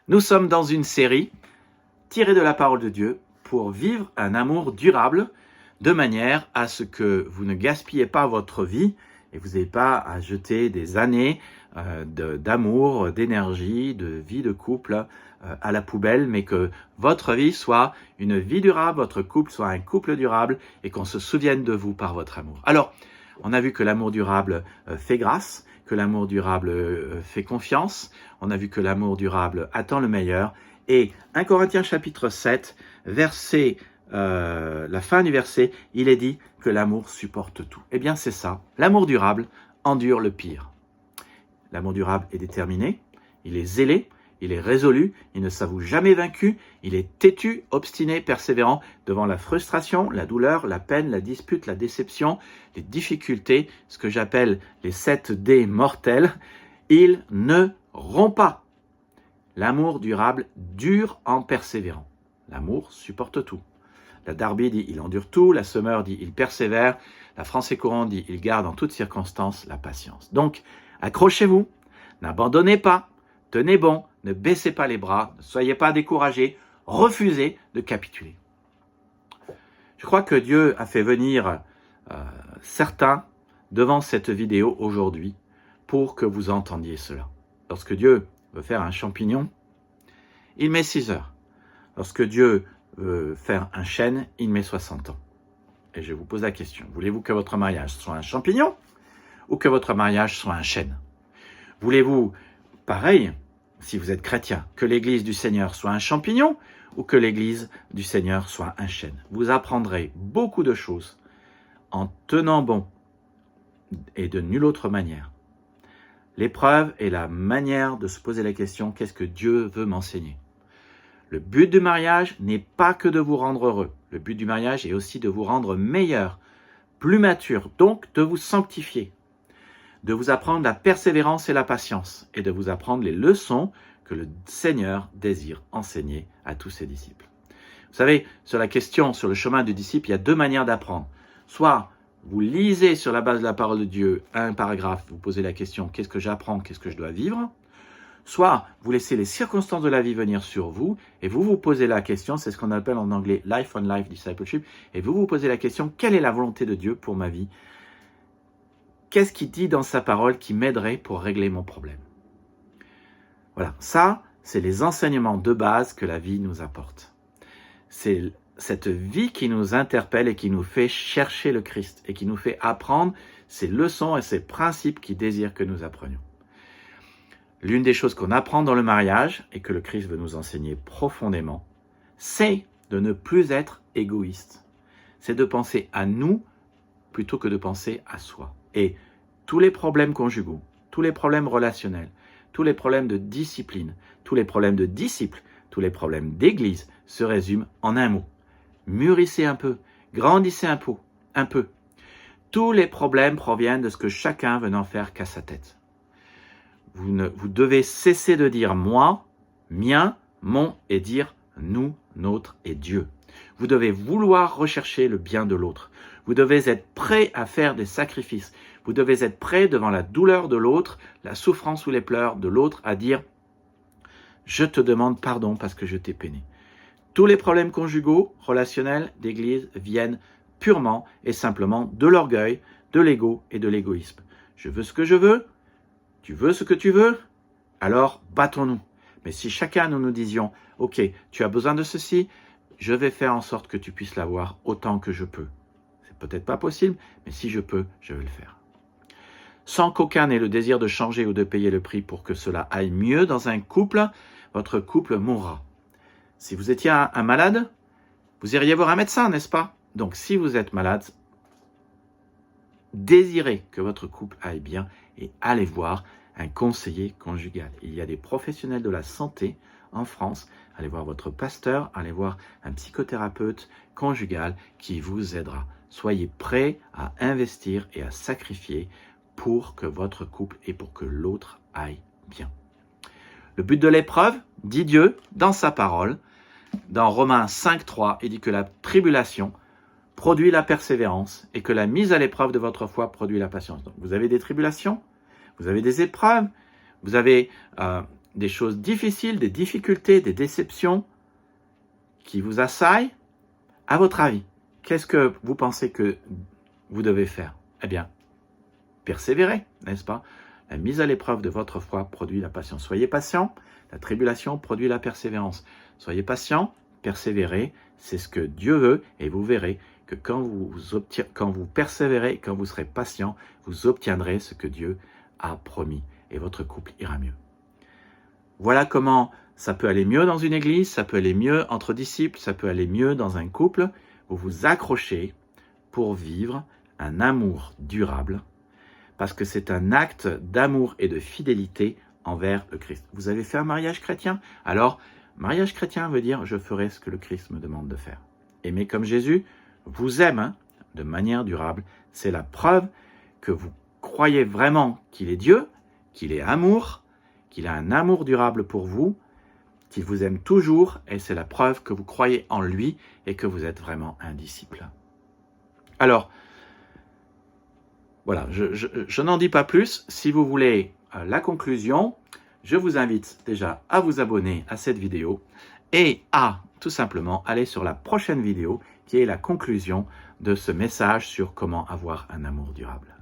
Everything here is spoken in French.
Nous sommes dans une série tirée de la parole de Dieu pour vivre un amour durable de manière à ce que vous ne gaspillez pas votre vie et vous n'ayez pas à jeter des années d'amour, d'énergie, de vie de couple à la poubelle, mais que votre vie soit une vie durable, votre couple soit un couple durable et qu'on se souvienne de vous par votre amour. Alors, on a vu que l'amour durable fait grâce, que l'amour durable fait confiance, on a vu que l'amour durable attend le meilleur. Et 1 Corinthiens chapitre 7, la fin du verset, il est dit que l'amour supporte tout. Eh bien c'est ça, l'amour durable endure le pire. L'amour durable est déterminé, il est zélé, il est résolu, il ne s'avoue jamais vaincu, il est têtu, obstiné, persévérant devant la frustration, la douleur, la peine, la dispute, la déception, les difficultés, ce que j'appelle les 7D mortels. Il ne rompt pas. L'amour durable dure en persévérant. L'amour supporte tout. La Darby dit « il endure tout », la Summer dit « il persévère », la Français courant dit « il garde en toutes circonstances la patience ». Donc, accrochez-vous, n'abandonnez pas, tenez bon, ne baissez pas les bras, ne soyez pas découragés, refusez de capituler. Je crois que Dieu a fait venir certains devant cette vidéo aujourd'hui pour que vous entendiez cela. Lorsque Dieu veut faire un champignon, il met 6 heures. Lorsque Dieu veut faire un chêne, il met 60 ans. Et je vous pose la question, voulez-vous que votre mariage soit un champignon ou que votre mariage soit un chêne? Voulez-vous, pareil, si vous êtes chrétien, que l'église du Seigneur soit un champignon ou que l'église du Seigneur soit un chêne? Vous apprendrez beaucoup de choses en tenant bon et de nulle autre manière. L'épreuve est la manière de se poser la question, qu'est-ce que Dieu veut m'enseigner? Le but du mariage n'est pas que de vous rendre heureux. Le but du mariage est aussi de vous rendre meilleur, plus mature, donc de vous sanctifier, de vous apprendre la persévérance et la patience et de vous apprendre les leçons que le Seigneur désire enseigner à tous ses disciples. Vous savez, sur la question, sur le chemin du disciple, il y a 2 manières d'apprendre. Soit vous lisez sur la base de la parole de Dieu un paragraphe, vous posez la question, qu'est-ce que j'apprends, qu'est-ce que je dois vivre? Soit vous laissez les circonstances de la vie venir sur vous et vous vous posez la question, c'est ce qu'on appelle en anglais Life on Life Discipleship, et vous vous posez la question, quelle est la volonté de Dieu pour ma vie? Qu'est-ce qu'il dit dans sa parole qui m'aiderait pour régler mon problème? Voilà, ça, c'est les enseignements de base que la vie nous apporte. C'est cette vie qui nous interpelle et qui nous fait chercher le Christ et qui nous fait apprendre ces leçons et ces principes qu'il désire que nous apprenions. L'une des choses qu'on apprend dans le mariage et que le Christ veut nous enseigner profondément, c'est de ne plus être égoïste. C'est de penser à nous plutôt que de penser à soi. Et tous les problèmes conjugaux, tous les problèmes relationnels, tous les problèmes de discipline, tous les problèmes de disciples, tous les problèmes d'église se résument en un mot. Mûrissez un peu, grandissez un peu. Tous les problèmes proviennent de ce que chacun veut n'en faire qu'à sa tête. Vous devez cesser de dire moi, mien, mon et dire nous, notre et Dieu. Vous devez vouloir rechercher le bien de l'autre. Vous devez être prêt à faire des sacrifices. Vous devez être prêt devant la douleur de l'autre, la souffrance ou les pleurs de l'autre à dire « Je te demande pardon parce que je t'ai peiné ». Tous les problèmes conjugaux, relationnels, d'église viennent purement et simplement de l'orgueil, de l'ego et de l'égoïsme. Je veux ce que je veux, tu veux ce que tu veux, alors battons-nous. Mais si chacun nous disions « Ok, tu as besoin de ceci, je vais faire en sorte que tu puisses l'avoir autant que je peux. » C'est peut-être pas possible, mais si je peux, je vais le faire. Sans qu'aucun ait le désir de changer ou de payer le prix pour que cela aille mieux dans un couple, votre couple mourra. Si vous étiez un malade, vous iriez voir un médecin, n'est-ce pas? Donc si vous êtes malade, désirez que votre couple aille bien et allez voir un conseiller conjugal. Il y a des professionnels de la santé en France. Allez voir votre pasteur, allez voir un psychothérapeute conjugal qui vous aidera. Soyez prêts à investir et à sacrifier pour que votre couple et pour que l'autre aille bien. Le but de l'épreuve, dit Dieu dans sa parole, dans Romains 5,3, il dit que la tribulation produit la persévérance et que la mise à l'épreuve de votre foi produit la patience. Donc, vous avez des tribulations, vous avez des épreuves, vous avez des choses difficiles, des difficultés, des déceptions qui vous assaillent, à votre avis, qu'est-ce que vous pensez que vous devez faire? Eh bien, persévérer, n'est-ce pas? La mise à l'épreuve de votre foi produit la patience. Soyez patient, la tribulation produit la persévérance. Soyez patient, persévérez, c'est ce que Dieu veut, et vous verrez que quand vous persévérez, quand vous serez patient, vous obtiendrez ce que Dieu a promis, et votre couple ira mieux. Voilà comment ça peut aller mieux dans une église, ça peut aller mieux entre disciples, ça peut aller mieux dans un couple. Vous vous accrochez pour vivre un amour durable, parce que c'est un acte d'amour et de fidélité envers le Christ. Vous avez fait un mariage chrétien? Alors, mariage chrétien veut dire « je ferai ce que le Christ me demande de faire ». Aimer comme Jésus vous aime de manière durable. C'est la preuve que vous croyez vraiment qu'il est Dieu, qu'il est amour, qu'il a un amour durable pour vous, qu'il vous aime toujours, et c'est la preuve que vous croyez en lui et que vous êtes vraiment un disciple. Alors, voilà, je n'en dis pas plus. Si vous voulez la conclusion, je vous invite déjà à vous abonner à cette vidéo et à tout simplement aller sur la prochaine vidéo qui est la conclusion de ce message sur comment avoir un amour durable.